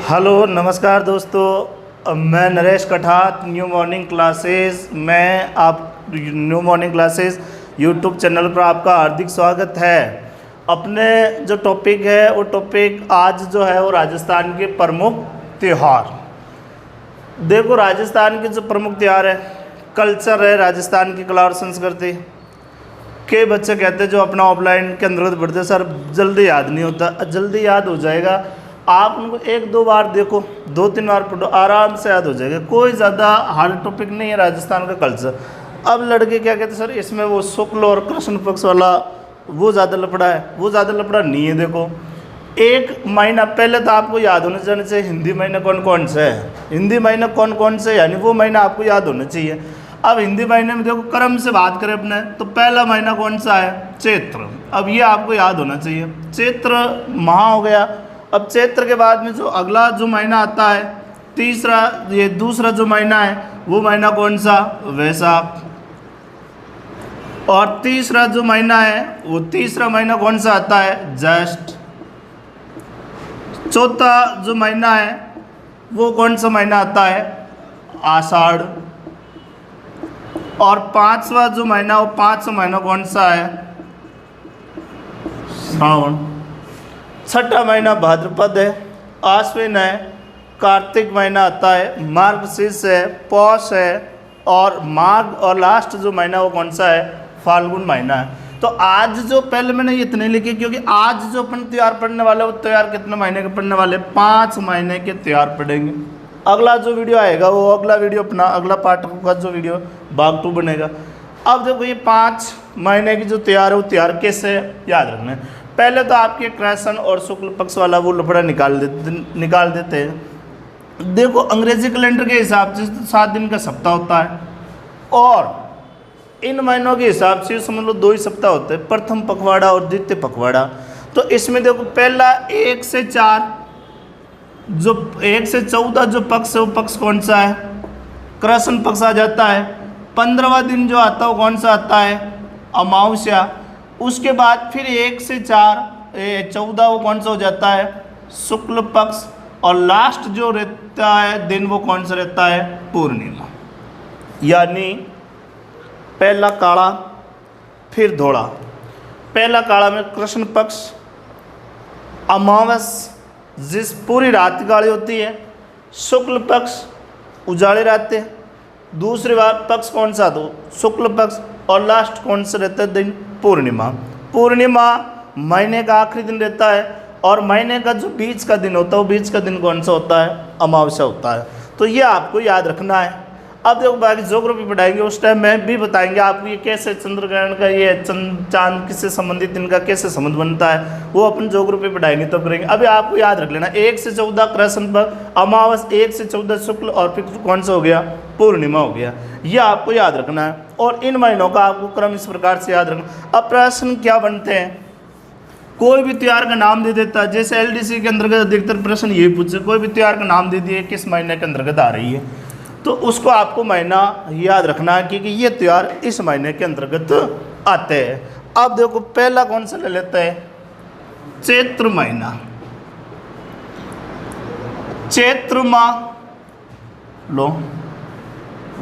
Hello नमस्कार दोस्तों, मैं नरेश कठात न्यू मॉर्निंग क्लासेस में आप new morning classes YouTube channel पर आपका हार्दिक स्वागत है। अपने जो टॉपिक है वो टॉपिक आज जो है वो राजस्थान के प्रमुख त्यौहार। देखो, राजस्थान के जो प्रमुख त्यौहार है, कल्चर है राजस्थान की कला और संस्कृति के बच्चे कहते हैं जो अपना ऑफलाइन के अंतर्गत पढ़ते सर जल्दी याद नहीं होता। जल्दी याद हो जाएगा, आप उनको एक दो बार देखो, दो तीन बार पढ़ो, आराम से याद हो जाएगा। कोई ज़्यादा हार्ड टॉपिक नहीं है राजस्थान का कल्चर। अब लड़के क्या कहते हैं सर इसमें वो शुक्ल और कृष्ण पक्ष वाला वो ज़्यादा लफड़ा है, वो ज़्यादा लफड़ा नहीं है। देखो, एक महीना पहले तो आपको याद होना चाहिए हिंदी महीने कौन कौन से है, हिंदी महीने कौन कौन से, यानी वो महीना आपको याद होना चाहिए। अब हिंदी महीने में देखो क्रम से बात करें अपने, तो पहला महीना कौन सा है? चैत्र। अब ये आपको याद होना चाहिए, चैत्र माह हो गया। अब चैत्र के बाद में जो अगला जो महीना आता है तीसरा, ये दूसरा जो महीना है वो महीना कौन सा? वैशाख। और तीसरा जो महीना है वो तीसरा महीना कौन सा आता है? ज्येष्ठ। चौथा जो महीना है वो कौन सा महीना आता है? आषाढ़। और पांचवा जो महीना, वो पांचवा महीना कौन सा है? श्रावण। छठा महीना भाद्रपद है, आश्विन है, कार्तिक महीना आता है, मार्गशीर्ष है, पौष है, और माघ, और लास्ट जो महीना वो कौन सा है? फाल्गुन महीना है। तो आज जो पहले मैंने इतने लिखे क्योंकि आज जो अपन त्यौहार पढ़ने वाले वो त्यौहार कितने महीने के पढ़ने वाले? 5 महीने के त्यौहार पढ़ेंगे। अगला जो वीडियो आएगा वो अगला वीडियो अपना अगला पार्ट का जो वीडियो भाग 2 बनेगा। अब देखो, ये 5 महीने की जो त्यौहार है वो त्यौहार कैसे याद रखना है? पहले तो आपके कृष्ण और शुक्ल पक्ष वाला वो लफड़ा निकाल देते हैं। देखो, अंग्रेजी कैलेंडर के हिसाब से 7 दिन का सप्ताह होता है, और इन महीनों के हिसाब से समझ लो 2 ही सप्ताह होते हैं, प्रथम पखवाड़ा और द्वितीय पखवाड़ा। तो इसमें देखो, पहला 1 से 4 जो 1 से 14 जो पक्ष है वो पक्ष कौन सा है? कृष्ण पक्ष आ जाता है। 15वां दिन जो आता है वो कौन सा आता है? अमावस्या। उसके बाद फिर 1 से 4 14 वो कौन सा हो जाता है? शुक्ल पक्ष। और लास्ट जो रहता है दिन वो कौन सा रहता है? पूर्णिमा। यानी पहला काला फिर धोड़ा। पहला काला में कृष्ण पक्ष, अमावस जिस पूरी रात काली होती है, शुक्ल पक्ष उजाले रहते हैं, दूसरी बार पक्ष कौन सा? दो शुक्ल पक्ष, और लास्ट कौन सा रहता है दिन? पूर्णिमा। पूर्णिमा महीने का आखिरी दिन रहता है, और महीने का जो बीच का दिन होता है वो बीच का दिन कौन सा होता है? अमावस्या होता है। तो ये आपको याद रखना है। अब देखो, बाकी ज्योग्राफी पढ़ाएंगे उस टाइम में भी बताएंगे आपको ये कैसे चंद्रग्रहण का, ये चांद किससे संबंधित, इनका कैसे संबंध बनता है, वो अपन ज्योग्राफी पढ़ाएंगे तब करेंगे। अभी आपको याद रख लेना 1 से 14 कृष्ण पर, अमावस 1 से 14 शुक्ल, और फिर कौन सा हो गया? पूर्णिमा हो गया। ये आपको याद रखना है, और इन महीनों का आपको क्रम इस प्रकार से याद रखना। अब प्रश्न क्या बनते हैं? कोई भी त्यौहार का नाम दे देता है, जैसे LDC के अंतर्गत अधिकतर प्रश्न ये पूछे, कोई भी त्यौहार का नाम दे दिए किस महीने के अंतर्गत आ रही है, तो उसको आपको महीना याद रखना है क्योंकि ये त्यौहार इस महीने के अंतर्गत आते हैं। अब देखो, पहला कौन सा ले लेते हैं? चैत्र महीना। चैत्र माह लो,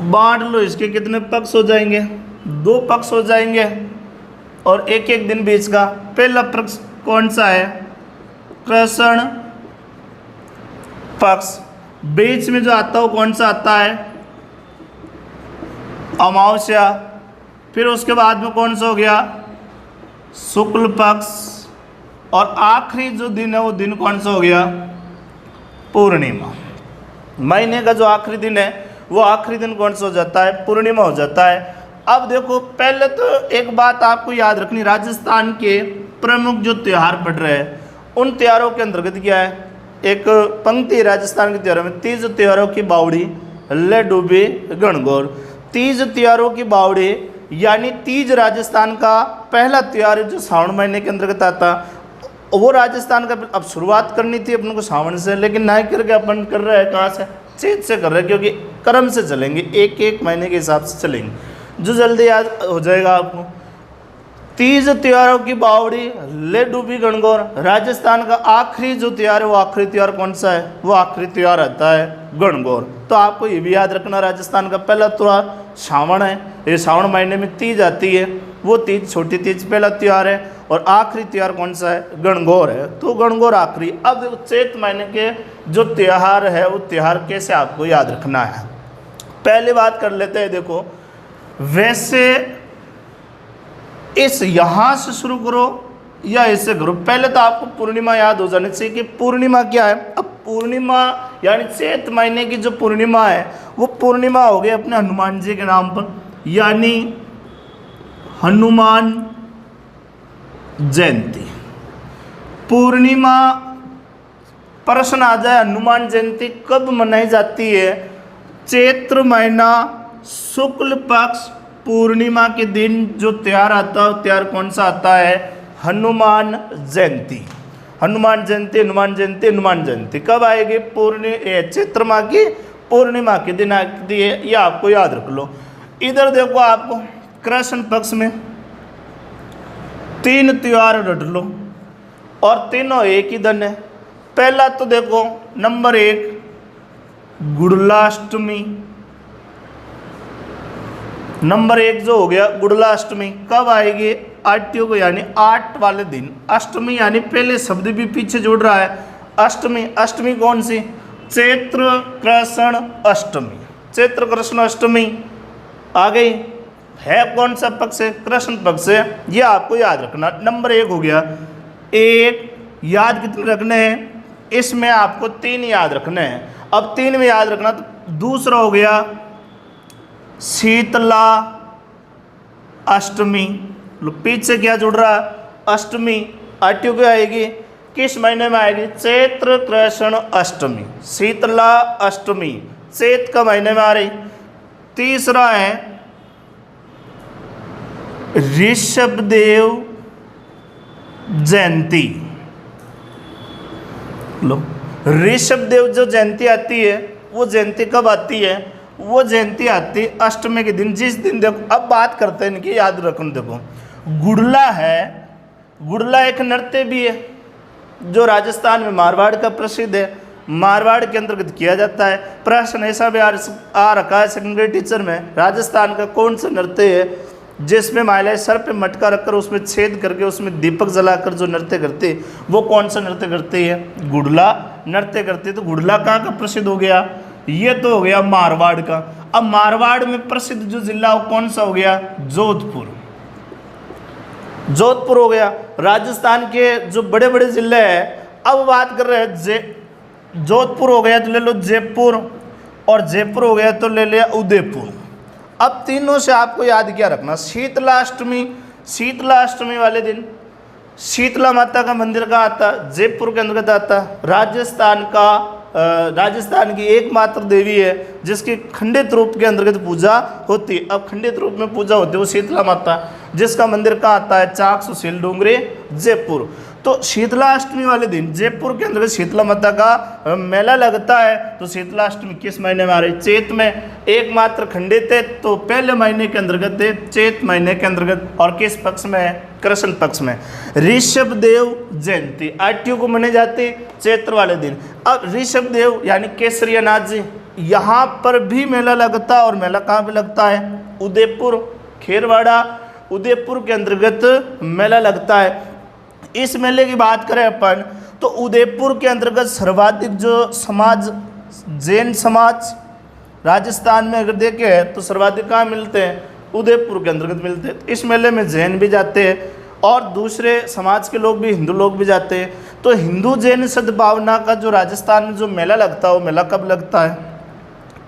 बांट लो, इसके कितने पक्ष हो जाएंगे? 2 पक्ष हो जाएंगे, और एक एक दिन बीच का। पहला पक्ष कौन सा है? कृष्ण पक्ष। बीच में जो आता है वो कौन सा आता है? अमावस्या। फिर उसके बाद में कौन सा हो गया? शुक्ल पक्ष। और आखिरी जो दिन है वो दिन कौन सा हो गया? पूर्णिमा। महीने का जो आखिरी दिन है वो आखिरी दिन कौन सा हो जाता है? पूर्णिमा हो जाता है। अब देखो, पहले तो एक बात आपको याद रखनी, राजस्थान के प्रमुख जो त्यौहार पड़ रहे हैं उन त्योहारों के अंतर्गत क्या है? एक पंक्ति राजस्थान के त्योहारों में, तीज त्योहारों की बावड़ी ले डूबे गणगौर। तीज त्योहारों की बावड़ी यानी तीज राजस्थान का पहला त्यौहार जो श्रावण महीने के अंतर्गत आता, वो राजस्थान का अब शुरुआत करनी थी अपन को श्रावण से, लेकिन ना करके अपन कर रहे हैं कहाँ से? चैत से कर रहे हैं, क्योंकि क्रम से चलेंगे, एक एक महीने के हिसाब से चलेंगे, जो जल्दी याद हो जाएगा आपको। तीज त्योहारों की बावड़ी ले डूबी गणगौर। राजस्थान का आखिरी जो त्योहार है वो आखिरी त्योहार कौन सा है? वो आखिरी त्योहार आता है गणगौर। तो आपको ये भी याद रखना, राजस्थान का पहला त्योहार श्रावण है, ये श्रावण महीने में तीज आती है, वो तीज छोटी तीज पहला त्योहार है, और आखिरी त्योहार कौन सा है? गणगौर है। तो गणगौर आखिरी। अब चैत महीने के जो त्योहार है वो त्योहार कैसे आपको याद रखना है, पहले बात कर लेते हैं। देखो वैसे इस यहाँ से शुरू करो या ऐसे करो, पहले तो आपको पूर्णिमा याद हो जानी चाहिए कि पूर्णिमा क्या है। अब पूर्णिमा यानी चैत महीने की जो पूर्णिमा है वो पूर्णिमा हो गई अपने हनुमान जी के नाम पर, यानी हनुमान जयंती। पूर्णिमा प्रश्न आ जाए, हनुमान जयंती कब मनाई जाती है? चैत्र महीना शुक्ल पक्ष पूर्णिमा के दिन जो त्योहार आता है, त्योहार कौन सा आता है? हनुमान जयंती। हनुमान जयंती, हनुमान जयंती, हनुमान जयंती कब आएगी? चैत्र माह की पूर्णिमा के दिन आती है, ये आपको याद रख लो। इधर देखो आपको कृष्ण पक्ष में 3 त्योहार रट लो और तीनों एक ही दिन है। पहला तो देखो नंबर 1 गुड़लाष्टमी। नंबर 1 जो हो गया गुड़लाष्टमी, कब आएगी? आट्यों को यानी 8 वाले दिन। अष्टमी यानी पहले शब्द भी पीछे जोड़ रहा है, अष्टमी। अष्टमी कौन सी? चैत्र कृष्ण अष्टमी। चैत्र कृष्ण अष्टमी आ गई है, कौन सा पक्ष है? कृष्ण पक्ष है। ये आपको याद रखना। नंबर 1 हो गया। एक याद कितने रखने हैं? इसमें आपको 3 याद रखने हैं। अब 3 में याद रखना। तो दूसरा हो गया शीतला अष्टमी। पीछे क्या जुड़ रहा? अष्टमी। आट्यों की आएगी किस महीने में आएगी? चैत्र कृष्ण अष्टमी। शीतला अष्टमी चैत का महीने में आ रही। तीसरा है ऋषभदेव जयंती। लो, ऋषभदेव जो जयंती आती है वो जयंती कब आती है? वो जयंती आती है अष्टमी के दिन। जिस दिन देखो, अब बात करते हैं इनकी, याद रखो। देखो गुड़ला है, गुड़ला एक नृत्य भी है जो राजस्थान में मारवाड़ का प्रसिद्ध है, मारवाड़ के अंतर्गत किया जाता है। प्रश्न ऐसा भी आ रखा है सेकंड ग्रेड टीचर में, राजस्थान का कौन सा नृत्य है जिसमें महिलाएं सर पे मटका रखकर उसमें छेद करके उसमें दीपक जलाकर जो नृत्य करते हैं, वो कौन सा नृत्य करती है? गुड़ला नृत्य करती है। तो गुड़ला कहाँ का प्रसिद्ध हो गया? ये तो हो गया मारवाड़ का। अब मारवाड़ में प्रसिद्ध जो जिला वो कौन सा हो गया? जोधपुर। जोधपुर हो गया। राजस्थान के जो बड़े बड़े जिले हैं, अब बात कर रहे हैं जोधपुर हो गया तो ले लो जयपुर, और जयपुर हो गया तो ले लिया उदयपुर। अब तीनों से आपको याद क्या रखना? शीतलाष्टमी, शीतलाष्टमी वाले दिन शीतला माता का मंदिर कहाँ आता? जयपुर के अंतर्गत आता। राजस्थान की एकमात्र देवी है जिसकी खंडित रूप के अंतर्गत पूजा होती है। अब खंडित रूप में पूजा होती है वो शीतला माता, जिसका मंदिर कहाँ आता है? चाक सुशील डूंगरी जयपुर। तो शीतलाष्टमी वाले दिन जयपुर के अंतर्गत शीतला माता का मेला लगता है। तो शीतलाष्टमी किस महीने में आ रही? चैत में। एकमात्र खंडित है तो पहले महीने के अंतर्गत है, चैत महीने के अंतर्गत। और किस पक्ष में है? कृष्ण पक्ष में। ऋषभदेव जयंती आट्यों को मनाई जाती चैत्र वाले दिन। अब ऋषभदेव यानी केसरियानाथ जी, यहाँ पर भी मेला लगता है। और मेला कहाँ पे लगता है? उदयपुर, खेरवाड़ा उदयपुर के अंतर्गत मेला लगता है। इस मेले की बात करें अपन तो उदयपुर के अंतर्गत सर्वाधिक जो समाज, जैन समाज राजस्थान में अगर देखें तो सर्वाधिक कहाँ मिलते हैं? उदयपुर के अंतर्गत मिलते हैं। इस मेले में जैन भी जाते हैं और दूसरे समाज के लोग भी, हिंदू लोग भी जाते हैं। तो हिंदू जैन सद्भावना का जो राजस्थान में जो मेला लगता है वो मेला कब लगता है?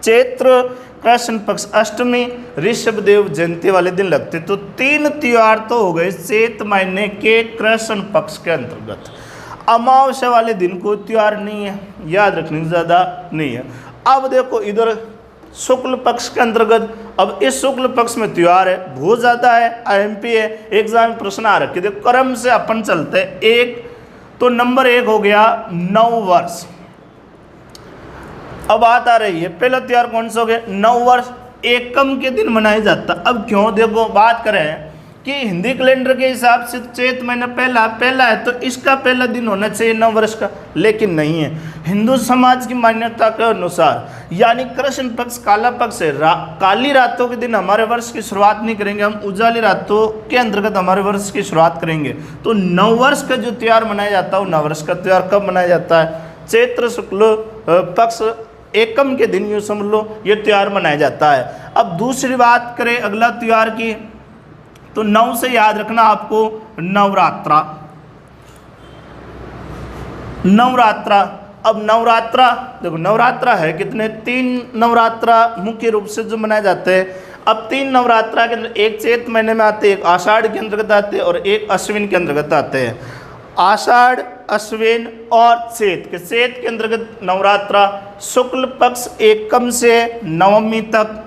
चैत्र कृष्ण पक्ष अष्टमी ऋषभदेव जयंती वाले दिन लगते। तो 3 त्योहार तो हो गए चैत महीने के कृष्ण पक्ष के अंतर्गत। अमावस्या वाले दिन कोई त्योहार नहीं है, याद रखने की ज़्यादा नहीं है। अब देखो इधर शुक्ल पक्ष के अंतर्गत, अब इस शुक्ल पक्ष में त्योहार है बहुत ज़्यादा है, IMP है, एग्जाम में प्रश्न आ रखे। देखो क्रम से अपन चलते हैं। एक तो नंबर 1 हो गया नव वर्ष। अब बात आ रही है पहला त्योहार कौन सा हो गया? नव वर्ष एकम के दिन मनाया जाता। अब क्यों? देखो बात करें कि हिंदी कैलेंडर के हिसाब से चैत महीना पहला है तो इसका पहला दिन होना चाहिए नव वर्ष का, लेकिन नहीं है। हिंदू समाज की मान्यता के अनुसार यानी कृष्ण पक्ष काला पक्ष है, काली रातों के दिन हमारे वर्ष की शुरुआत नहीं करेंगे, हम उजाली रातों के अंतर्गत हमारे वर्ष की शुरुआत करेंगे। तो नव वर्ष का जो त्यौहार मनाया जाता है वो नव वर्ष का त्यौहार कब मनाया जाता है? चैत्र शुक्ल पक्ष एकम के दिन, यूँ समझ लो ये त्यौहार मनाया जाता है। अब दूसरी बात करें अगला त्यौहार की, तो नव से याद रखना आपको नवरात्रा। नवरात्रा, अब नवरात्रा देखो नवरात्रा है कितने? 3 नवरात्रा मुख्य रूप से जो मनाए जाते हैं। अब 3 नवरात्रा के अंदर एक चैत महीने में आते हैं, एक आषाढ़ के अंतर्गत आते हैं और एक अश्विन के अंतर्गत आते हैं। आषाढ़, अश्विन और चैत के अंतर्गत नवरात्रा शुक्ल पक्ष एकम से नवमी तक,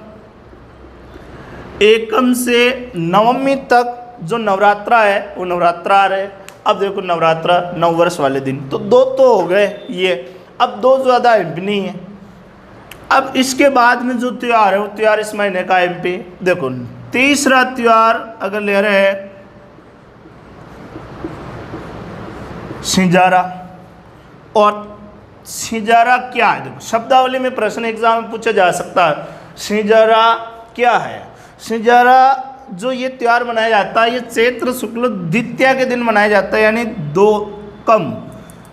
एकम से नवमी तक जो नवरात्रा है वो नवरात्रा आ रहे। अब देखो नवरात्रा नव वर्ष वाले दिन, तो 2 तो हो गए ये, अब 2 ज़्यादा एमपी नहीं है। अब इसके बाद में जो त्यौहार है वो त्यौहार इस महीने का एमपी। देखो तीसरा त्यौहार अगर ले रहे हैं सिंजारा, और सिंजारा क्या है? देखो शब्दावली में प्रश्न एग्जाम में पूछा जा सकता है, सिंजारा क्या है? सिंजारा जो ये त्यौहार मनाया जाता है ये चैत्र शुक्ल द्वितीया के दिन मनाया जाता है, यानी 2 कम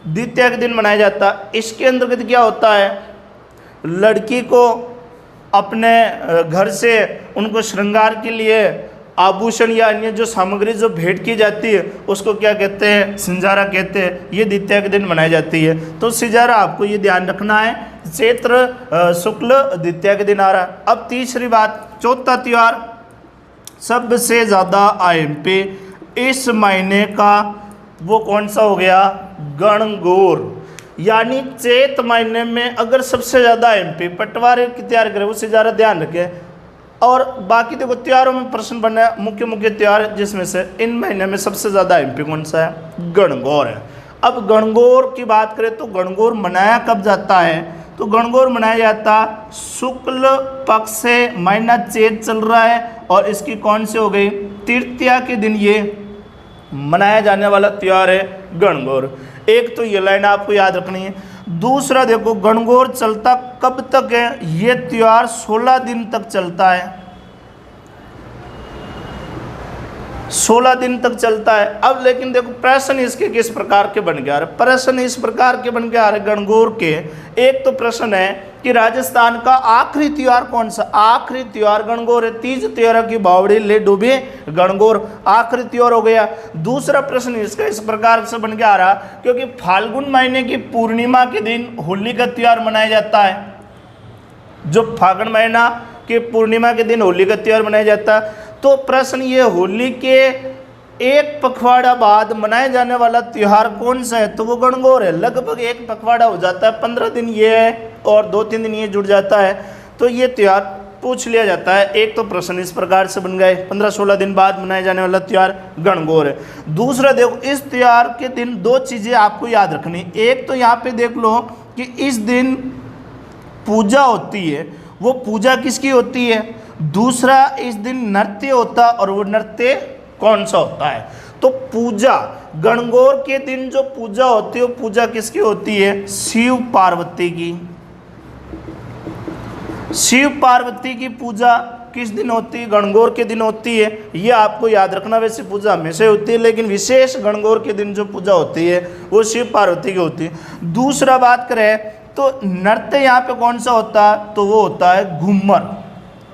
द्वितीया के दिन मनाया जाता है। इसके अंतर्गत क्या होता है? लड़की को अपने घर से उनको श्रृंगार के लिए आभूषण या अन्य जो सामग्री जो भेंट की जाती है उसको क्या कहते हैं? सिंजारा कहते हैं। ये द्वितीया के दिन मनाई जाती है। तो सिंजारा आपको ये ध्यान रखना है, चैत्र शुक्ल द्वितीया के दिन आ रहा है। अब तीसरी बात, चौथा त्यौहार सबसे ज़्यादा आईएमपी इस महीने का वो कौन सा हो गया? गणगौर। यानी चैत महीने में अगर सबसे ज़्यादा एमपी पटवारी की तैयार करें उससे ज़्यादा ध्यान रखें। और बाकी देखो त्योहारों में प्रश्न बना है, मुख्य त्योहार जिसमें से इन महीने में सबसे ज़्यादा एमपी कौन सा है? गणगौर है। अब गणगौर की बात करें तो गणगौर मनाया कब जाता है? तो गणगौर मनाया जाता शुक्ल पक्ष से, महीना चैत चल रहा है और इसकी कौन सी हो गई? तृतीया के दिन ये मनाया जाने वाला त्यौहार है गणगौर। एक तो ये लाइन आपको याद रखनी है। दूसरा देखो गणगौर चलता कब तक है? ये त्यौहार 16 दिन तक चलता है, 16 दिन तक चलता है। अब लेकिन देखो प्रश्न इसके किस प्रकार के बन गया? प्रश्न इस प्रकार के बन गया है गणगौर के। एक तो प्रश्न है कि राजस्थान का आखिरी त्योहार कौन सा? आखिरी त्योहार गणगौर है। तीज त्योहार की बावड़ी ले डूबे गणगौर आखिरी त्योहार हो गया। दूसरा प्रश्न इसका इस प्रकार से बन के आ रहा क्योंकि फाल्गुन महीने की पूर्णिमा के दिन होली का त्योहार मनाया जाता है। जो फागुन महीना के पूर्णिमा के दिन होली का त्योहार मनाया जाता है। तो प्रश्न ये होली के एक पखवाड़ा बाद मनाए जाने वाला त्यौहार कौन सा है? तो वो गणगौर है। लगभग एक पखवाड़ा हो जाता है, 15 दिन ये है और 2-3 दिन ये जुड़ जाता है, तो ये त्यौहार पूछ लिया जाता है। एक तो प्रश्न इस प्रकार से बन गए, 15-16 दिन बाद मनाए जाने वाला त्यौहार गणगौर है। दूसरा देखो इस त्यौहार के दिन 2 चीज़ें आपको याद रखनी। एक तो यहाँ पे देख लो कि इस दिन पूजा होती है, वो पूजा किसकी होती है? दूसरा इस दिन नृत्य होता है और वो नृत्य कौन सा होता है? तो पूजा गणगौर के दिन जो पूजा होती है वो पूजा किसकी होती है? शिव पार्वती की। शिव पार्वती की पूजा किस दिन होती है? गणगौर के दिन होती है। ये आपको याद रखना। वैसे पूजा हमेशा होती है लेकिन विशेष गणगौर के दिन जो पूजा होती है वो शिव पार्वती की होती है। दूसरा बात करें तो नृत्य यहाँ पे कौन सा होता है? तो वो होता है घूमर।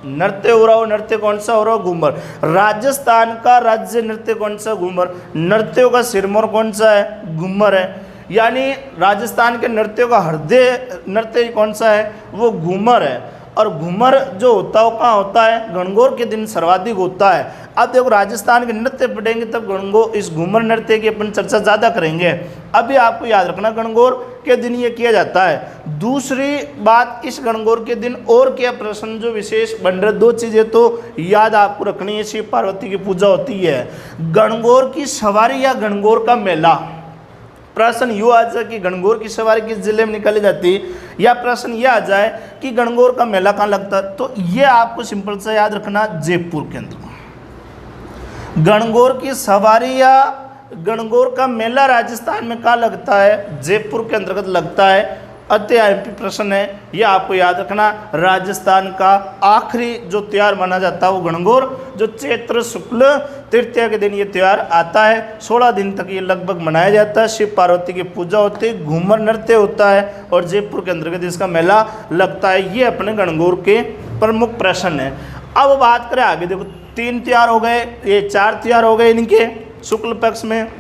नृत्य हो रहा हो, नृत्य कौन सा हो रहा हो? घूमर। राजस्थान का राज्य नृत्य कौन सा? घूमर। नृत्यों का सिरमौर कौन सा है? घूमर है। यानी राजस्थान के नृत्यों का हृदय नृत्य कौन सा है? वो घूमर है। और घूमर जो होता है वो कहाँ होता है? गणगौर के दिन सर्वाधिक होता है। अब देखो राजस्थान के नृत्य पढ़ेंगे तब गणगौर इस घूमर नृत्य की अपन चर्चा ज़्यादा करेंगे। अभी आपको याद रखना गणगौर के दिन ये किया जाता है। दूसरी बात इस गणगौर के दिन और क्या प्रश्न जो विशेष बन रहे? 2 चीज़ें तो याद आपको रखनी है। शिव पार्वती की पूजा होती है, गणगौर की सवारी या गणगौर का मेला। प्रश्न यू आ जाए कि गणगौर की सवारी किस जिले में निकाली जाती है, या प्रश्न यह आ जाए कि गणगौर का मेला कहाँ लगता है। तो ये आपको सिंपल सा याद रखना, जयपुर के अंदर। गणगौर की सवारी या गणगौर का मेला राजस्थान में कहाँ लगता है? जयपुर के अंतर्गत लगता है। अति एमपी प्रश्न है, यह आपको याद रखना। राजस्थान का आखिरी जो त्यौहार माना जाता है वो गणगौर, जो चैत्र शुक्ल तृतीया के दिन ये त्यौहार आता है। 16 दिन तक ये लगभग मनाया जाता है। शिव पार्वती की पूजा होती है, घूमर नृत्य होता है और जयपुर के अंतर्गत इसका मेला लगता है। ये अपने गणगौर के प्रमुख प्रश्न है। अब बात करें आगे, देखो 3 त्यौहार हो गए, ये 4 त्यौहार हो गए इनके शुक्ल पक्ष में।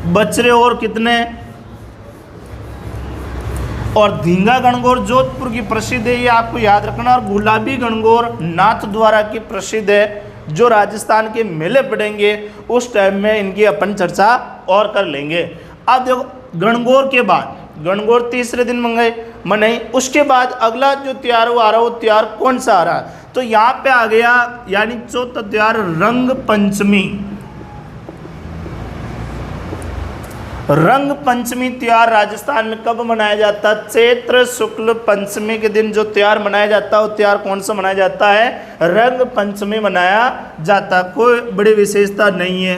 बच रहे और कितने? और धींगा गणगौर जोधपुर की प्रसिद्ध है, ये आपको याद रखना। और गुलाबी गणगौर नाथद्वारा की प्रसिद्ध है। जो राजस्थान के मेले पड़ेंगे उस टाइम में इनकी अपन चर्चा और कर लेंगे। अब देखो गणगौर के बाद, गणगौर तीसरे दिन मनाई, उसके बाद अगला जो त्यौहार आ रहा है वो त्यौहार कौन सा आ रहा है? तो यहाँ पे आ गया यानी चौथा त्यौहार रंग पंचमी। रंग पंचमी त्यौहार राजस्थान में कब मनाया जाता है? चैत्र शुक्ल पंचमी के दिन जो त्यौहार मनाया जाता है वो त्यौहार कौन सा मनाया जाता है? रंग पंचमी मनाया जाता। कोई बड़ी विशेषता नहीं है।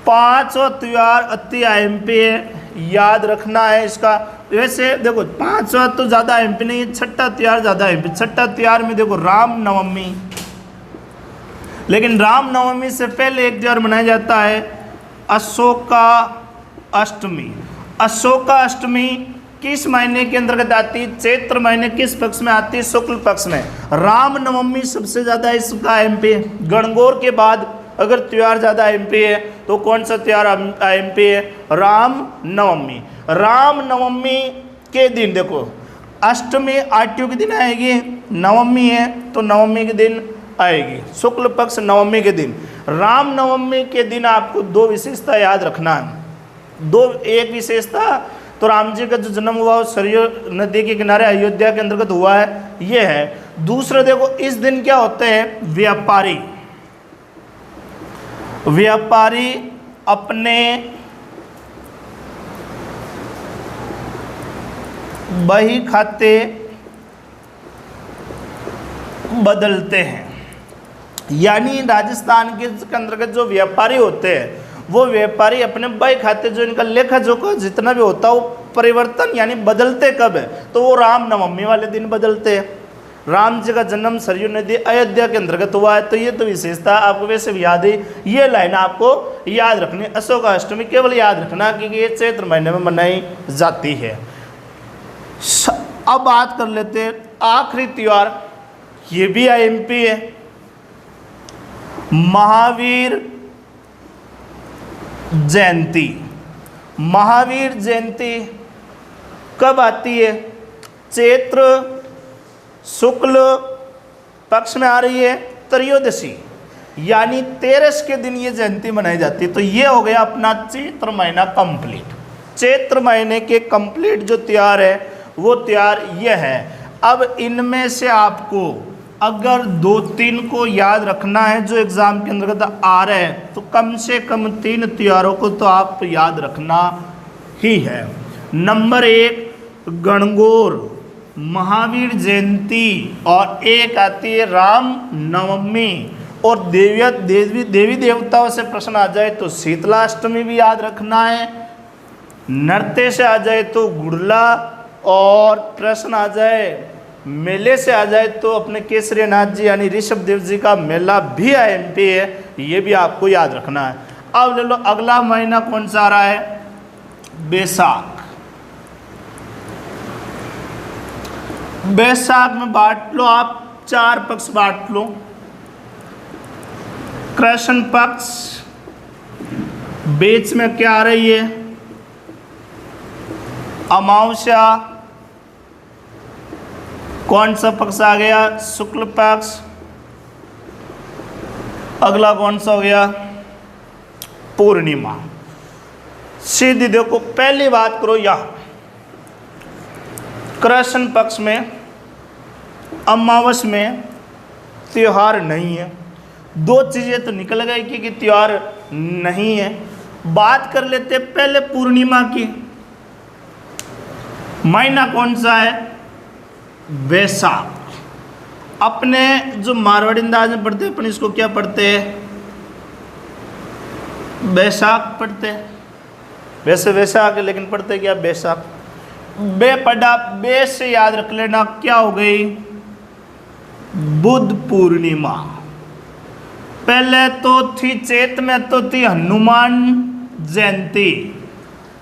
5वां त्यौहार अति एमपी है, याद रखना है इसका। वैसे देखो 5वां तो ज़्यादा एमपी नहीं है, छठा त्यौहार ज़्यादा एमपी। छठा त्यौहार में देखो रामनवमी, लेकिन रामनवमी से पहले एक त्यौहार मनाया जाता है अशोका अष्टमी। अशोका अष्टमी किस महीने के अंतर्गत आती है? चैत्र महीने किस पक्ष में आती है? शुक्ल पक्ष में। रामनवमी सबसे ज़्यादा इसका एमपी है। गणगौर के बाद अगर त्यौहार ज़्यादा एमपी है तो कौन सा त्यौहार एमपी है? रामनवमी। रामनवमी के दिन देखो अष्टमी आट्यों के दिन आएगी, नवमी है तो नवमी के दिन आएगी, शुक्ल पक्ष नवमी के दिन। रामनवमी के दिन आपको 2 विशेषता याद रखना है। एक विशेषता तो राम जी का जो जन्म हुआ वो सरयू नदी के किनारे अयोध्या के अंतर्गत हुआ है, ये है। दूसरा देखो इस दिन क्या होते हैं? व्यापारी अपने बही खाते बदलते हैं। यानी राजस्थान के अंतर्गत जो व्यापारी होते हैं वो व्यापारी अपने बही खाते, जो इनका लेखा जोखा जितना भी होता है वो परिवर्तन यानी बदलते कब है? तो वो रामनवमी वाले दिन बदलते हैं। राम जी का जन्म सरयू नदी अयोध्या के अंतर्गत हुआ है, तो ये तो विशेषता आपको वैसे भी याद है। ये लाइन आपको याद रखनी। अशोक अष्टमी केवल याद रखना क्योंकि ये चैत्र महीने में मनाई जाती है। अब बात कर लेते हैं आखिरी त्यौहार, ये भी एमपी है, महावीर जयंती। महावीर जयंती कब आती है? चैत्र शुक्ल पक्ष में आ रही है, त्रयोदशी यानी 13 के दिन ये जयंती मनाई जाती है। तो ये हो गया अपना चैत्र महीना कंप्लीट। चैत्र महीने के कंप्लीट जो त्यौहार है वो त्यौहार ये है। अब इनमें से आपको अगर 2-3 को याद रखना है जो एग्ज़ाम के अंतर्गत आ रहे हैं तो कम से कम 3 त्यौहारों को तो आप याद रखना ही है। नंबर 1 गणगौर, महावीर जयंती, और एक आती है राम नवमी। और देवी देवताओं से प्रश्न आ जाए तो शीतलाष्टमी भी याद रखना है। नृत्य से आ जाए तो गुड़ला, और प्रश्न आ जाए मेले से आ जाए तो अपने केसरीनाथ जी यानी ऋषभ देव जी का मेला भी एमपी है, ये भी आपको याद रखना है। अब ले लो अगला महीना कौन सा आ रहा है? बैसाख। बैसाख में बांट लो आप 4 पक्ष बांट लो। कृष्ण पक्ष, बीच में क्या आ रही है? अमावस्या। कौन सा पक्ष आ गया? शुक्ल पक्ष। अगला कौन सा हो गया? पूर्णिमा। सीधी देखो, पहली बात करो यह कृष्ण पक्ष में अमावस में त्योहार नहीं है। 2 चीज़ें तो निकल गई कि त्योहार नहीं है। बात कर लेते पहले पूर्णिमा की। महीना कौन सा है? बैसाख। अपने जो मारवाड़ी अंदाज में पढ़ते हैं अपन इसको क्या पढ़ते हैं? बैसाख पढ़ते हैं, वैसे वैसाख है लेकिन पढ़ते क्या बैसाख। बे पढ़ा, बे से याद रख लेना क्या हो गई, बुद्ध पूर्णिमा। पहले तो थी चैत में तो थी हनुमान जयंती,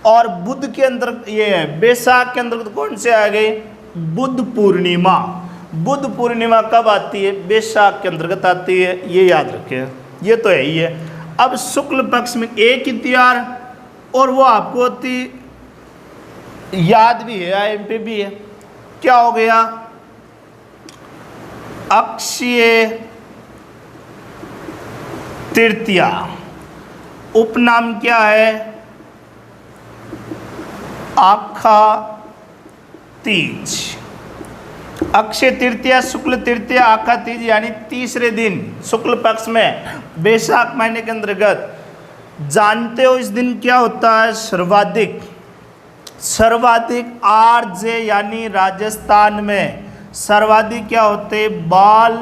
और बुद्ध के अंदर ये है बैसाख के अंदर कौन से आ गई, बुद्ध पूर्णिमा। बुद्ध पूर्णिमा कब आती है, बैसाख के अंतर्गत आती है, ये याद रखें, ये तो है ही है। अब शुक्ल पक्ष में एक ही त्योहार, और वो आपको होती याद भी है, IMP भी है, क्या हो गया, अक्षय तृतीया। उपनाम क्या है, आखा तीज। अक्षय तृतीया, शुक्ल तृतीया, आखा तीज यानी तीसरे दिन शुक्ल पक्ष में बैसाख महीने के अंतर्गत। जानते हो इस दिन क्या होता है, सर्वाधिक आरजे यानी राजस्थान में सर्वाधिक क्या होते, बाल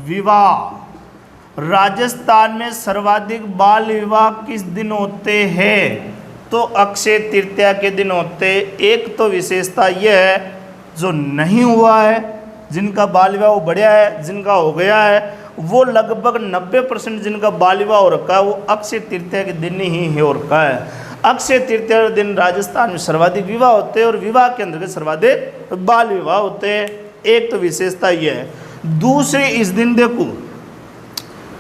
विवाह। राजस्थान में सर्वाधिक बाल विवाह किस दिन होते हैं, तो अक्षय तृतीया के दिन होते। एक तो विशेषता यह है, जो नहीं हुआ है जिनका बाल विवाह वो बढ़िया है, जिनका हो गया है वो लगभग 90% जिनका बाल विवाह हो रखा है वो अक्षय तृतीया के दिन ही हो रखा है। अक्षय तृतीया के दिन राजस्थान में सर्वाधिक विवाह होते हैं, और विवाह के अंतर्गत सर्वाधिक बाल विवाह होते हैं। एक तो विशेषता यह है। दूसरी, इस दिन देखो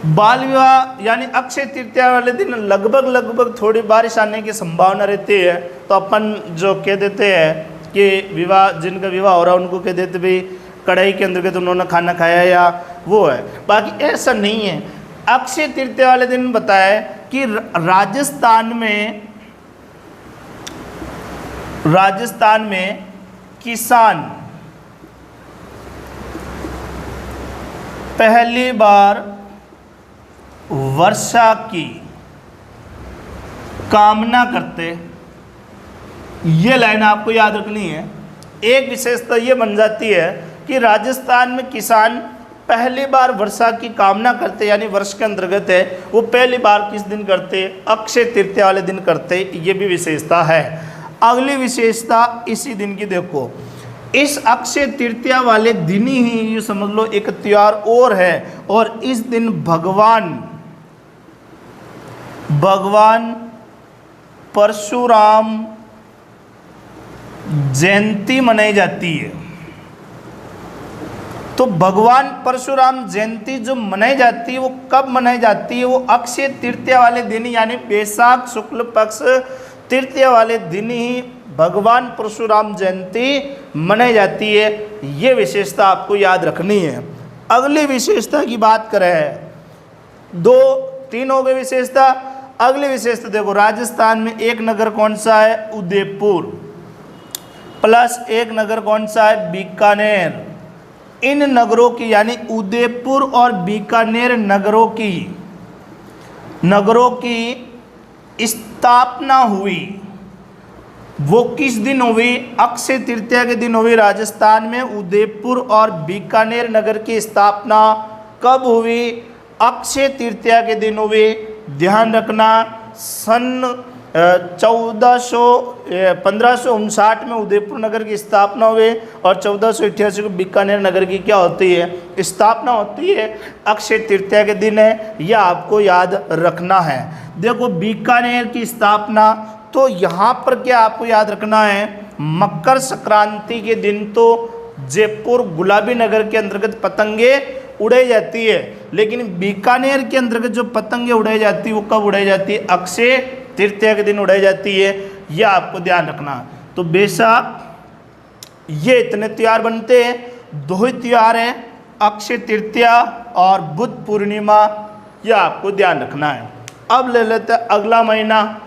बाल विवाह यानी अक्षय तृतीया वाले दिन लगभग थोड़ी बारिश आने की संभावना रहती है, तो अपन जो कह देते हैं कि विवाह, जिनका विवाह हो रहा है उनको कह देते भाई कढ़ाई के अंदर के तो उन्होंने खाना खाया या वो है। बाकी ऐसा नहीं है। अक्षय तृतीया वाले दिन बताया कि राजस्थान में किसान पहली बार वर्षा की कामना करते। ये लाइन आपको याद रखनी है। एक विशेषता ये बन जाती है कि राजस्थान में किसान पहली बार वर्षा की कामना करते, यानी वर्ष के अंतर्गत है वो पहली बार किस दिन करते, अक्षय तृतीया वाले दिन करते। ये भी विशेषता है। अगली विशेषता इसी दिन की देखो, इस अक्षय तृतीया वाले दिन ही ये समझ लो एक त्योहार और है, और इस दिन भगवान परशुराम जयंती मनाई जाती है। तो भगवान परशुराम जयंती जो मनाई जाती है वो कब मनाई जाती है, वो अक्षय तृतीया वाले दिन यानी बैसाख शुक्ल पक्ष तृतीया वाले दिन ही भगवान परशुराम जयंती मनाई जाती है। ये विशेषता आपको याद रखनी है। अगली विशेषता की बात करें, 2-3 हो गए विशेषता। अगली विशेषता देखो, राजस्थान में एक नगर कौन सा है, उदयपुर, प्लस एक नगर कौन सा है, बीकानेर। इन नगरों की यानी उदयपुर और बीकानेर नगरों की स्थापना हुई, वो किस दिन हुई, अक्षय तृतीया के दिन हुई। राजस्थान में उदयपुर और बीकानेर नगर की स्थापना कब हुई, अक्षय तृतीया के दिन हुई। ध्यान रखना, सन 1559 में उदयपुर नगर की स्थापना हुई, और 1488 को बीकानेर नगर की क्या होती है, स्थापना होती है। अक्षय तृतीया के दिन है, यह आपको याद रखना है। देखो बीकानेर की स्थापना, तो यहाँ पर क्या आपको याद रखना है, मकर संक्रांति के दिन तो जयपुर गुलाबी नगर के अंतर्गत पतंगे उड़ाई जाती है, लेकिन बीकानेर के अंतर्गत जो पतंगे उड़ाई जाती है वो कब उड़ाई जाती है, अक्षय तृतीया के दिन उड़ाई जाती है। यह आपको ध्यान रखना। तो बैसाख, ये इतने त्योहार बनते हैं, 2 ही त्योहार हैं, अक्षय तृतीया और बुद्ध पूर्णिमा। यह आपको ध्यान रखना है। अब ले लेते हैं अगला महीना।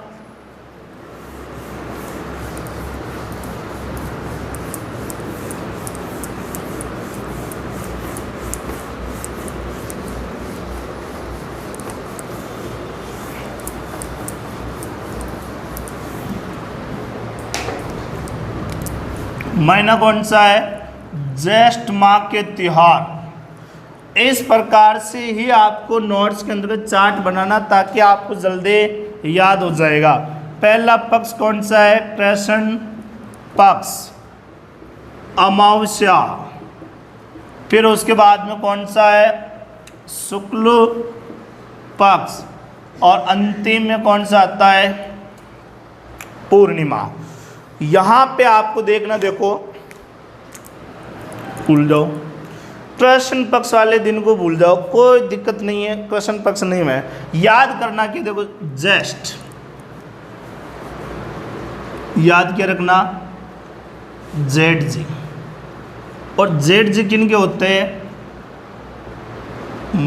महीना कौन सा है, ज्येष्ठ माह के त्योहार। इस प्रकार से ही आपको नोट्स के अंतर्गत चार्ट बनाना, ताकि आपको जल्दी याद हो जाएगा। पहला पक्ष कौन सा है? कृष्ण पक्ष, अमावस्या। फिर उसके बाद में कौन सा है? शुक्ल पक्ष। और अंतिम में कौन सा आता है? पूर्णिमा। यहां पे आपको देखना, देखो भूल जाओ, कृष्ण पक्ष वाले दिन को भूल जाओ, कोई दिक्कत नहीं है, कृष्ण पक्ष नहीं है। याद करना कि देखो ज्येष्ठ, याद क्या रखना? जेठ जी। और जेठ जी किन के होते हैं?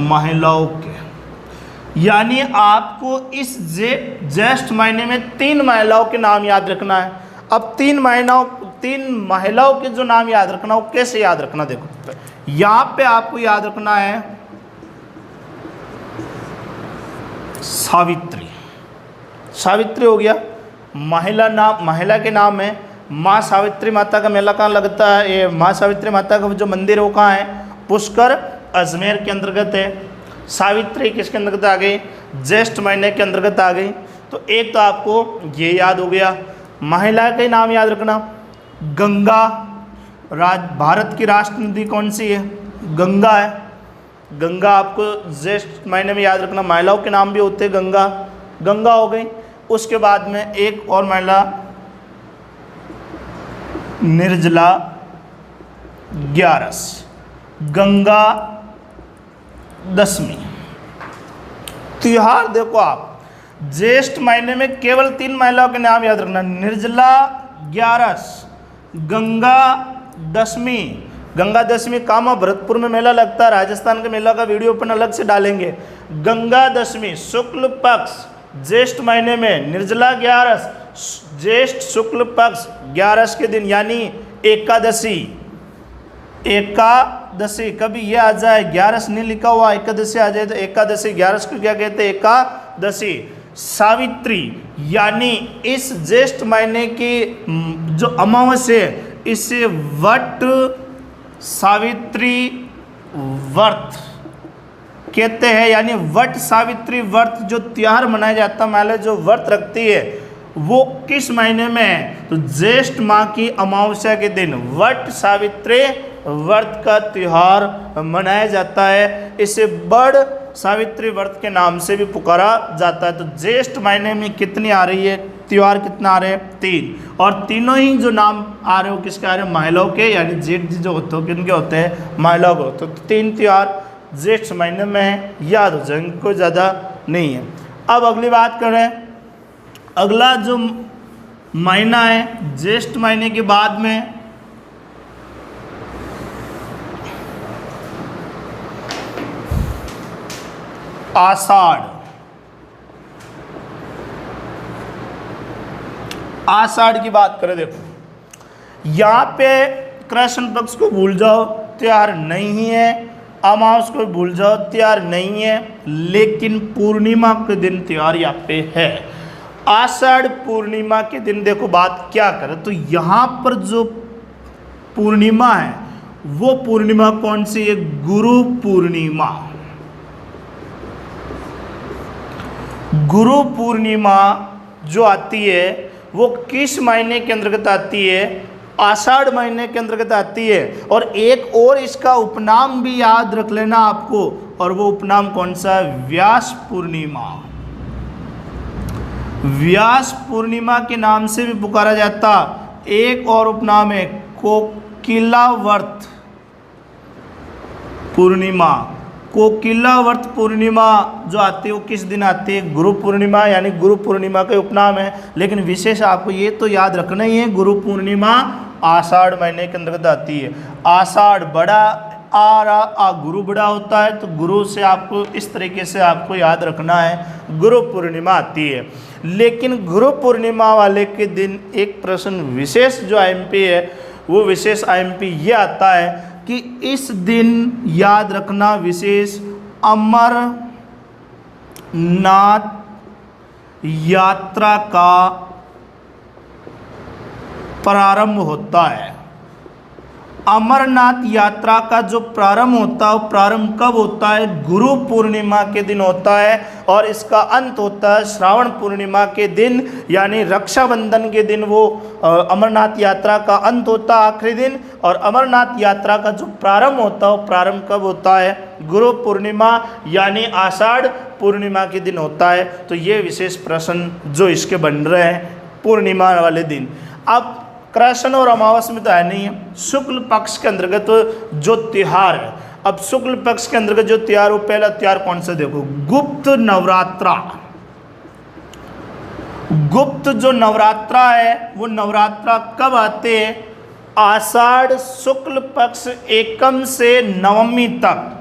महिलाओं के। यानी आपको इस ज्येष्ठ महीने में 3 महिलाओं के नाम याद रखना है। अब 3 महिलाओं के जो नाम याद रखना, वो कैसे याद रखना? देखो यहां पे आपको याद रखना है सावित्री। सावित्री हो गया महिला के नाम है। माँ सावित्री माता का मेला कहाँ लगता है? ये माँ सावित्री माता का जो मंदिर है वो कहाँ है? पुष्कर, अजमेर के अंतर्गत है। सावित्री किसके अंतर्गत आ गई? ज्येष्ठ महीने के अंतर्गत आ गई। तो एक तो आपको ये याद हो गया। महिला के नाम याद रखना, गंगा। भारत की राष्ट्र नदी कौन सी है? गंगा है। गंगा आपको ज्येष्ठ महीने में याद रखना। महिलाओं के नाम भी होते हैं गंगा, गंगा हो गई। उसके बाद में एक और महिला निर्जला, ग्यारस, गंगा दशमी। त्योहार देखो आप, ज्येष्ठ महीने में केवल 3 महिलाओं के नाम याद रखना, निर्जला, ग्यारस, गंगा दशमी। गंगा दशमी कामा भरतपुर में मेला लगता है, राजस्थान के मेला का वीडियो अपन अलग से डालेंगे। गंगा दशमी शुक्ल पक्ष ज्येष्ठ महीने में, निर्जला ग्यारस ज्येष्ठ शुक्ल पक्ष ग्यारस के दिन, यानी एकादशी। एकादशी कभी ये आ जाए, ग्यारस नहीं लिखा हुआ, एकादशी आ जाए तो एकादशी। ग्यारस को क्या कहते हैं? एकादशी। सावित्री, यानी इस ज्येष्ठ महीने की जो अमावस्या है, इसे वट सावित्री व्रत कहते हैं। यानी वट सावित्री व्रत जो त्योहार मनाया जाता है, महिला जो व्रत रखती है, वो किस महीने में है? तो ज्येष्ठ माह की अमावस्या के दिन वट सावित्री व्रत का त्योहार मनाया जाता है। इसे बड़ सावित्री व्रत के नाम से भी पुकारा जाता है। तो ज्येष्ठ महीने में कितनी आ रही है त्योहार? कितना आ रहे हैं? 3। और तीनों ही जो नाम आ रहे हो किसके आ रहे हैं? महिलाओं के। यानी जेठ जी जो होते हो किनके होते हैं? महिलाओं के होते हैं। तो 3 त्योहार ज्येष्ठ महीने में है, याद हो जाएंगे, कोई ज़्यादा नहीं है। अब अगली बात करें, अगला जो महीना है ज्येष्ठ महीने के बाद में आषाढ़। आषाढ़ की बात करें, देखो यहां पे कृष्ण पक्ष को भूल जाओ, त्योहार नहीं है। अमावस को भूल जाओ, त्योहार नहीं है। लेकिन पूर्णिमा के दिन त्योहार यहाँ पे है। आषाढ़ पूर्णिमा के दिन देखो बात क्या करें, तो यहाँ पर जो पूर्णिमा है वो पूर्णिमा कौन सी है? गुरु पूर्णिमा। गुरु पूर्णिमा जो आती है वो किस महीने के अंतर्गत आती है? आषाढ़ महीने के अंतर्गत आती है। और एक और इसका उपनाम भी याद रख लेना आपको, और वो उपनाम कौन सा है? व्यास पूर्णिमा। व्यास पूर्णिमा के नाम से भी पुकारा जाता। एक और उपनाम है कोकिलावर्त पूर्णिमा। कोकिलावर्त पूर्णिमा जो आती है वो किस दिन आती है? गुरु पूर्णिमा, यानी गुरु पूर्णिमा का उपनाम है। लेकिन विशेष आपको ये तो याद रखना ही है, गुरु पूर्णिमा आषाढ़ महीने के अंतर्गत आती है। आषाढ़ बड़ा आ गुरु बड़ा होता है, तो गुरु से आपको इस तरीके से आपको याद रखना है, गुरु पूर्णिमा आती है। लेकिन गुरु पूर्णिमा वाले के दिन एक प्रश्न विशेष जो आईएमपी है, वो विशेष आईएमपी ये आता है कि इस दिन याद रखना विशेष अमरनाथ यात्रा का प्रारंभ होता है। अमरनाथ यात्रा का जो प्रारंभ होता है वो प्रारंभ कब होता है? गुरु पूर्णिमा के दिन होता है और इसका अंत होता है श्रावण पूर्णिमा के दिन, यानी रक्षाबंधन के दिन वो अमरनाथ यात्रा का अंत होता है आखिरी दिन। और अमरनाथ यात्रा का जो प्रारंभ होता है वो प्रारंभ कब होता है? गुरु पूर्णिमा यानी आषाढ़ पूर्णिमा के दिन होता है। तो ये विशेष प्रश्न जो इसके बन रहे हैं पूर्णिमा वाले दिन। अब कृष्ण और अमावस में तो है नहीं है, शुक्ल पक्ष के अंतर्गत जो त्योहार है। अब शुक्ल पक्ष के अंतर्गत जो त्योहार, वो पहला त्योहार कौन सा? देखो, गुप्त नवरात्रा। गुप्त जो नवरात्रा है वो नवरात्रा कब आते हैं? आषाढ़ शुक्ल पक्ष एकम से नवमी तक।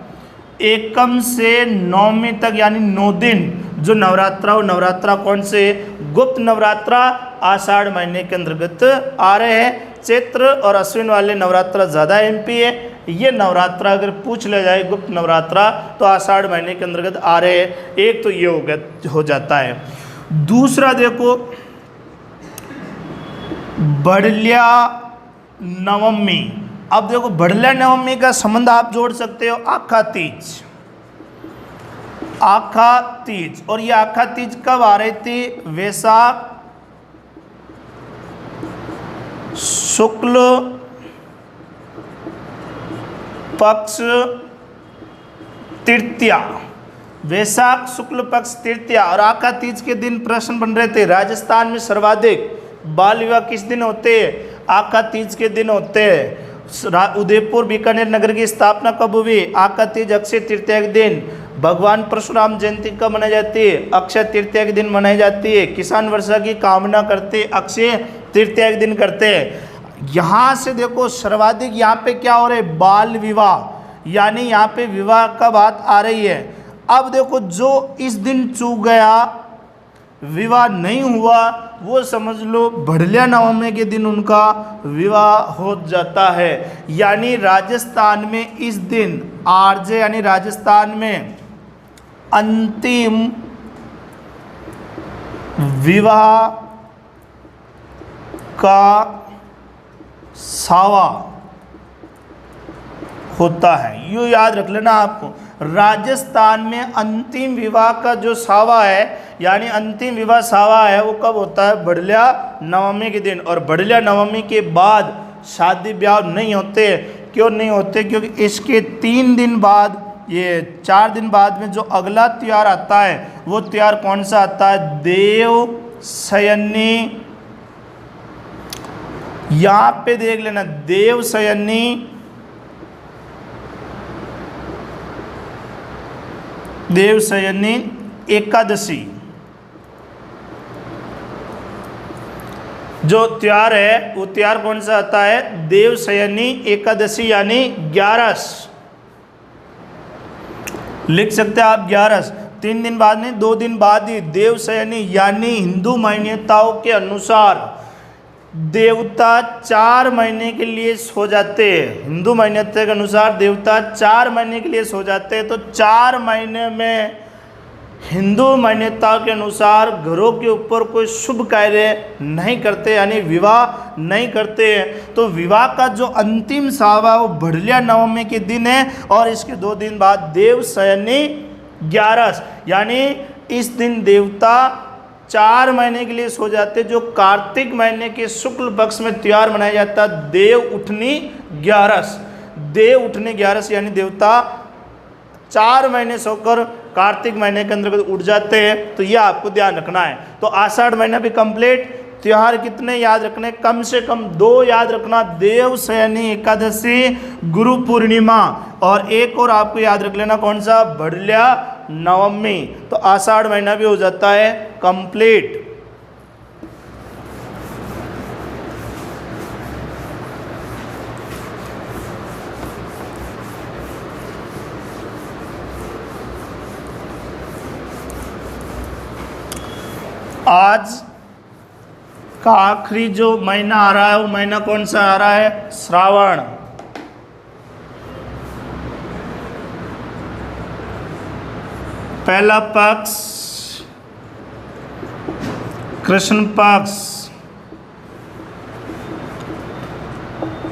एकम से नवमी तक यानी 9 दिन जो नवरात्रा, वो नवरात्रा कौन से? गुप्त नवरात्रा आषाढ़ महीने के अंतर्गत आ रहे हैं। चैत्र और अश्विन वाले नवरात्रा ज़्यादा एमपी है। ये नवरात्रा अगर पूछ लिया जाए गुप्त नवरात्रा तो आषाढ़ महीने के अंतर्गत आ रहे हैं। एक तो ये हो जाता है। दूसरा देखो, बड़ल्या नवमी। अब देखो, बड़ल्या नवमी का संबंध आप जोड़ सकते हो आखा तीज। आखा तीज, और ये आखा तीज कब आ रही थी? वैशाख शुक्ल पक्ष तृतीया। वैशाख शुक्ल पक्ष तृतीया और आखा तीज के दिन प्रश्न बन रहे थे। राजस्थान में सर्वाधिक बाल विवाह किस दिन होते हैं? आखा तीज के दिन होते हैं। उदयपुर बीकानेर नगर की स्थापना कब हुई? आखा तीज अक्षय तृतीया के दिन। भगवान परशुराम जयंती कब मनाई जाती है? अक्षय तृतीया के दिन मनाई जाती है। किसान वर्षा की कामना करते अक्षय तृतीया के दिन करते हैं। यहाँ से देखो सर्वाधिक यहाँ पे क्या हो रहा है? बाल विवाह, यानी यहाँ पे विवाह का बात आ रही है। अब देखो, जो इस दिन चूक गया, विवाह नहीं हुआ, वो समझ लो बड़ल्या नवमी के दिन उनका विवाह हो जाता है। यानी राजस्थान में इस दिन आरजे यानी राजस्थान में अंतिम विवाह का सावा होता है। यूँ याद रख लेना आपको, राजस्थान में अंतिम विवाह का जो सावा है, यानी अंतिम विवाह सावा है, वो कब होता है? बड़ल्या नवमी के दिन। और बड़ल्या नवमी के बाद शादी ब्याह नहीं होते। क्यों नहीं होते? क्योंकि इसके 3 दिन बाद, ये 4 दिन बाद में जो अगला त्योहार आता है, वो त्योहार कौन सा आता है? देव शयनी। यहाँ पे देख लेना, देव शयनी, देव शयनी एकादशी जो त्योहार है, वो त्योहार कौन सा आता है? देव शयनी एकादशी यानी 11। लिख सकते हैं आप 11। 3 दिन बाद नहीं, 2 दिन बाद ही देव शयनी, यानी हिंदू मान्यताओं के अनुसार देवता 4 महीने के लिए सो जाते हैं। हिंदू मान्यता के अनुसार देवता 4 महीने के लिए सो जाते हैं। तो 4 महीने में हिंदू मान्यता के अनुसार घरों के ऊपर कोई शुभ कार्य नहीं करते, यानी विवाह नहीं करते हैं। तो विवाह का जो अंतिम सावा वो बड़ल्या नवमी के दिन है और इसके 2 दिन बाद देव शयनी 11, यानी इस दिन देवता 4 महीने के लिए सो जाते। जो कार्तिक महीने के शुक्ल पक्ष में त्योहार मनाया जाता देव उठनी 11। देव उठनी 11 यानी देवता 4 महीने सोकर कार्तिक महीने के अंतर्गत उठ जाते हैं। तो यह आपको ध्यान रखना है। तो आषाढ़ महीना भी कंप्लीट। त्योहार कितने याद रखने? कम से कम 2 याद रखना, देव शयनी एकादशी, गुरु पूर्णिमा, और एक और आपको याद रख लेना कौन सा? बड़ल्या नवमी। तो आषाढ़ महीना भी हो जाता है कंप्लीट। आज का आखिरी जो महीना आ रहा है वो महीना कौन सा आ रहा है? श्रावण। पहला पक्ष कृष्ण पक्ष,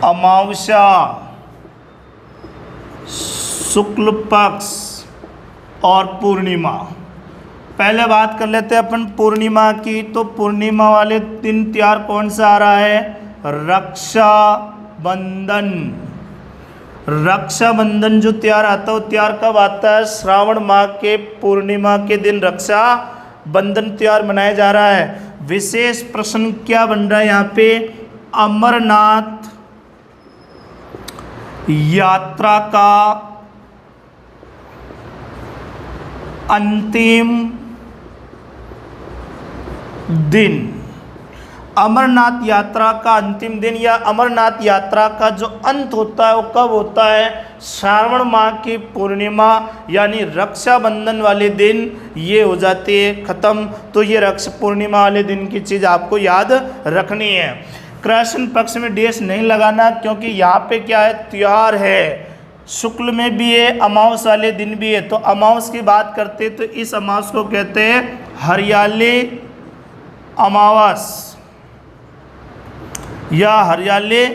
अमावस्या शुक्ल पक्ष और पूर्णिमा। पहले बात कर लेते हैं अपन पूर्णिमा की। तो पूर्णिमा वाले दिन त्योहार कौन सा आ रहा है? रक्षाबंधन। रक्षाबंधन जो त्योहार आता है वो त्योहार कब आता है? श्रावण माह के पूर्णिमा के दिन रक्षाबंधन त्योहार मनाया जा रहा है। विशेष प्रश्न क्या बन रहा है यहाँ पे? अमरनाथ यात्रा का अंतिम दिन। अमरनाथ यात्रा का अंतिम दिन या अमरनाथ यात्रा का जो अंत होता है वो कब होता है? श्रावण माह की पूर्णिमा यानी रक्षाबंधन वाले दिन ये हो जाती है ख़त्म। तो ये रक्षा पूर्णिमा वाले दिन की चीज़ आपको याद रखनी है। कृष्ण पक्ष में डेस नहीं लगाना, क्योंकि यहाँ पे क्या है? त्योहार है, शुक्ल में भी है, अमावस वाले दिन भी है। तो अमावस की बात करते तो इस अमावस को कहते हैं हरियाली अमावस या हरियाली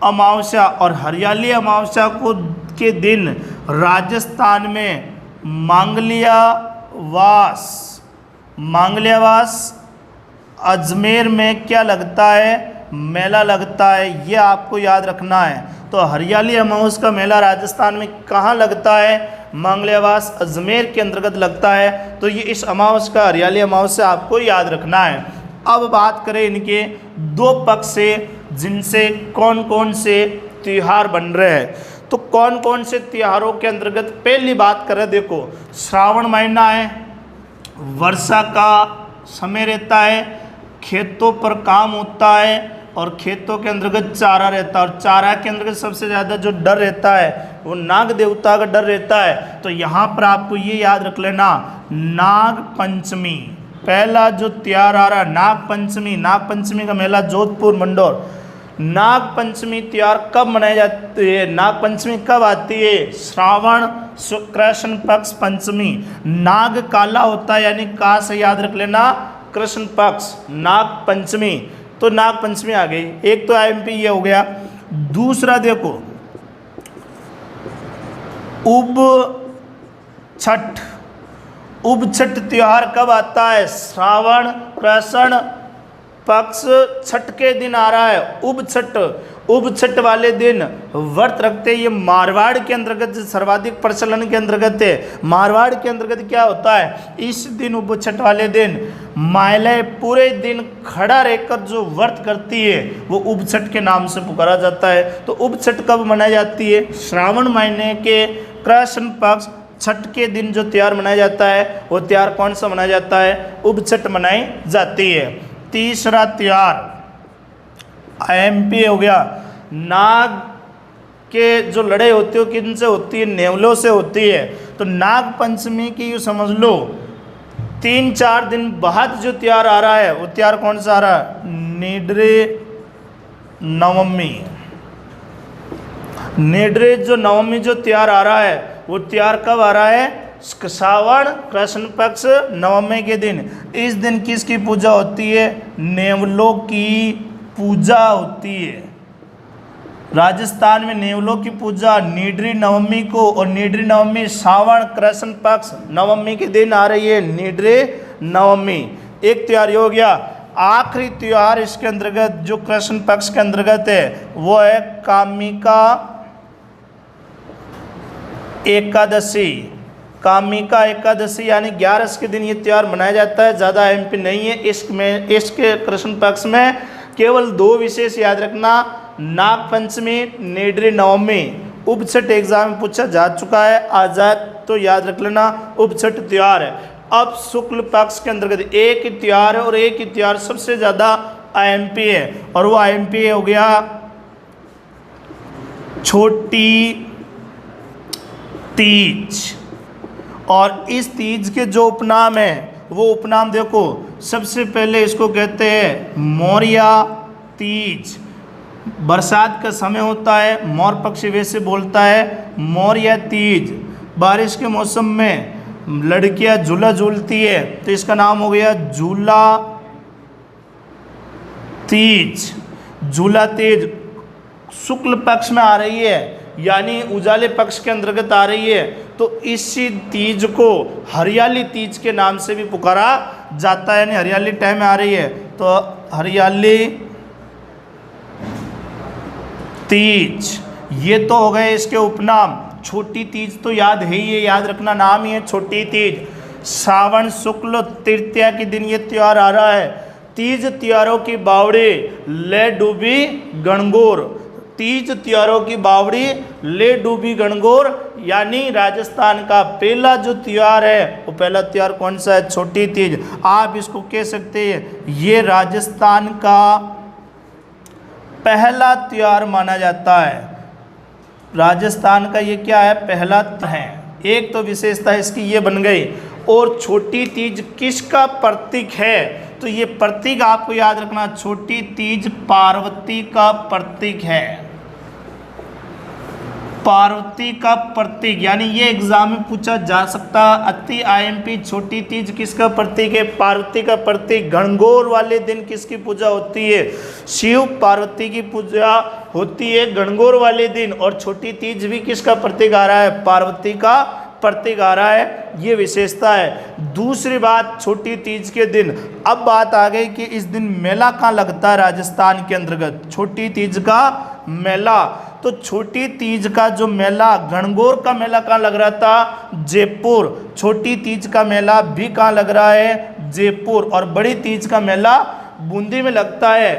अमावस्या। और हरियाली अमावस्या को के दिन राजस्थान में मांगल्यावास अजमेर में क्या लगता है? मेला लगता है। ये आपको याद रखना है। तो हरियाली अमावस का मेला राजस्थान में कहाँ लगता है? मांगल्यावास अजमेर के अंतर्गत लगता है। तो ये इस अमावस का हरियाली अमावस से आपको याद रखना है। अब बात करें इनके दो पक्ष से जिनसे कौन कौन से त्योहार बन रहे हैं। तो कौन कौन से त्योहारों के अंतर्गत पहली बात करें, देखो श्रावण महीना है, वर्षा का समय रहता है, खेतों पर काम होता है और खेतों के अंतर्गत चारा रहता है। और चारा के अंतर्गत सबसे ज़्यादा जो डर रहता है वो नाग देवता का डर रहता है। तो यहाँ पर आपको ये याद रख लेना, नाग पंचमी पहला जो त्योहार आ रहा है नाग पंचमी। नाग पंचमी का मेला जोधपुर मंडौर। नाग पंचमी त्योहार कब मनाई जाती है? नाग पंचमी कब आती है? श्रावण कृष्ण पक्ष पंचमी। नाग काला होता है यानी का से याद रख लेना कृष्ण पक्ष नाग पंचमी। तो नाग पंचमी आ गई। एक तो IMP ये हो गया। दूसरा देखो उब छठ त्योहार कब आता है? श्रावण कृष्ण पक्ष छठ के दिन आ रहा है उब छठ वाले दिन व्रत रखते हैं। ये मारवाड़ के अंतर्गत सर्वाधिक प्रचलन के अंतर्गत है। मारवाड़ के अंतर्गत क्या होता है? इस दिन उब छठ वाले दिन महिलाएं पूरे दिन खड़ा रहकर जो व्रत करती है वो उब छठ के नाम से पुकारा जाता है। तो उब छठ कब मनाई जाती है? श्रावण महीने के कृष्ण पक्ष छठ के दिन जो त्योहार मनाया जाता है वो त्योहार कौन सा मनाया जाता है? उब छठ मनाई जाती है। तीसरा त्योहार IMP हो गया। नाग के जो लड़ाई होती है किन से होती है? नेवलों से होती है। तो नाग पंचमी की यूँ समझ लो 3-4 दिन बाद जो त्योहार आ रहा है वो त्योहार कौन सा आ रहा है? निड्रे नवमी। निड्रे जो नवमी जो त्योहार आ रहा है वो त्योहार कब आ रहा है? श्रावण कृष्ण पक्ष नवमी के दिन। इस दिन किसकी पूजा होती है? नेवलों की पूजा होती है। राजस्थान में नेवलों की पूजा निड्री नवमी को, और निड्री नवमी श्रावण कृष्ण पक्ष नवमी के दिन आ रही है निड्री नवमी। एक त्योहार हो गया। आखिरी त्योहार इसके अंतर्गत जो कृष्ण पक्ष के अंतर्गत है वो है कामिका एकादशी। कामिका एकादशी यानी 11 के दिन ये त्यौहार मनाया जाता है। ज़्यादा MP नहीं है इसके कृष्ण पक्ष में। केवल 2 विशेष याद रखना, नाग पंचमी, निड्री नवमी। उपछठ एग्जाम में पूछा जा चुका है, आ जाए तो याद रख लेना उपछठ त्यौहार है। अब शुक्ल पक्ष के अंतर्गत एक ही त्यौहार है और एक ही त्यौहार सबसे ज़्यादा IMP है, और वो IMP हो गया छोटी तीज। और इस तीज के जो उपनाम है वो उपनाम देखो, सबसे पहले इसको कहते हैं मौर्या तीज। बरसात का समय होता है, मोर पक्षी वैसे बोलता है मौर्या तीज। बारिश के मौसम में लड़कियां झूला झूलती है तो इसका नाम हो गया झूला तीज। झूला तीज शुक्ल पक्ष में आ रही है, यानी उजाले पक्ष के अंतर्गत आ रही है, तो इसी तीज को हरियाली तीज के नाम से भी पुकारा जाता है, यानी हरियाली टाइम में आ रही है तो हरियाली तीज। ये तो हो गए इसके उपनाम। छोटी तीज तो याद है ही, ये याद रखना नाम ही है छोटी तीज। श्रावण शुक्ल तृतीया के दिन ये त्यौहार आ रहा है। तीज त्योहारों की बावड़ी ले डूबी गणगौर। तीज त्योहारों की बावड़ी ले डूबी गणगौर, यानी राजस्थान का पहला जो त्योहार है वो पहला त्योहार कौन सा है? छोटी तीज। आप इसको कह सकते हैं ये राजस्थान का पहला त्योहार माना जाता है। राजस्थान का ये क्या है? पहला है। एक तो विशेषता इसकी ये बन गई। और छोटी तीज किसका प्रतीक है? तो ये प्रतीक आपको याद रखना, छोटी तीज पार्वती का प्रतीक है। पार्वती का प्रतीक, यानी ये एग्जाम में पूछा जा सकता। अति आईएमपी छोटी तीज किसका प्रतीक है? पार्वती का प्रतीक। गणगौर वाले दिन किसकी पूजा होती है? शिव पार्वती की पूजा होती है गणगौर वाले दिन। और छोटी तीज भी किसका प्रतीक आ रहा है? पार्वती का प्रतीक आ रहा है। ये विशेषता है। दूसरी बात, छोटी तीज के दिन अब बात आ गई कि इस दिन मेला कहाँ लगता है राजस्थान के अंतर्गत? छोटी तीज का मेला। तो छोटी तीज का जो मेला, गणगौर का मेला कहाँ लग रहा था? जयपुर। छोटी तीज का मेला भी कहाँ लग रहा है? जयपुर। और बड़ी तीज का मेला बूंदी में लगता है।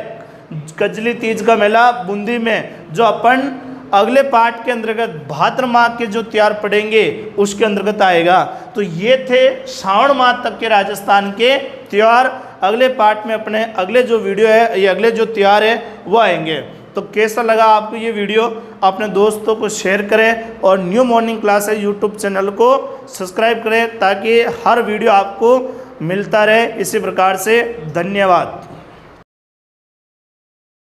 कजली तीज का मेला बूंदी में, जो अपन अगले पाठ के अंतर्गत भाद्र माह के जो त्योहार पढ़ेंगे उसके अंतर्गत आएगा। तो ये थे श्रावण माह तक के राजस्थान के त्योहार। अगले पाठ में अपने अगले जो वीडियो है, ये अगले जो त्योहार है वो आएंगे। तो कैसा लगा आपको ये वीडियो? अपने दोस्तों को शेयर करें और new morning classes YouTube channel को सब्सक्राइब करें ताकि हर वीडियो आपको मिलता रहे इसी प्रकार से। धन्यवाद।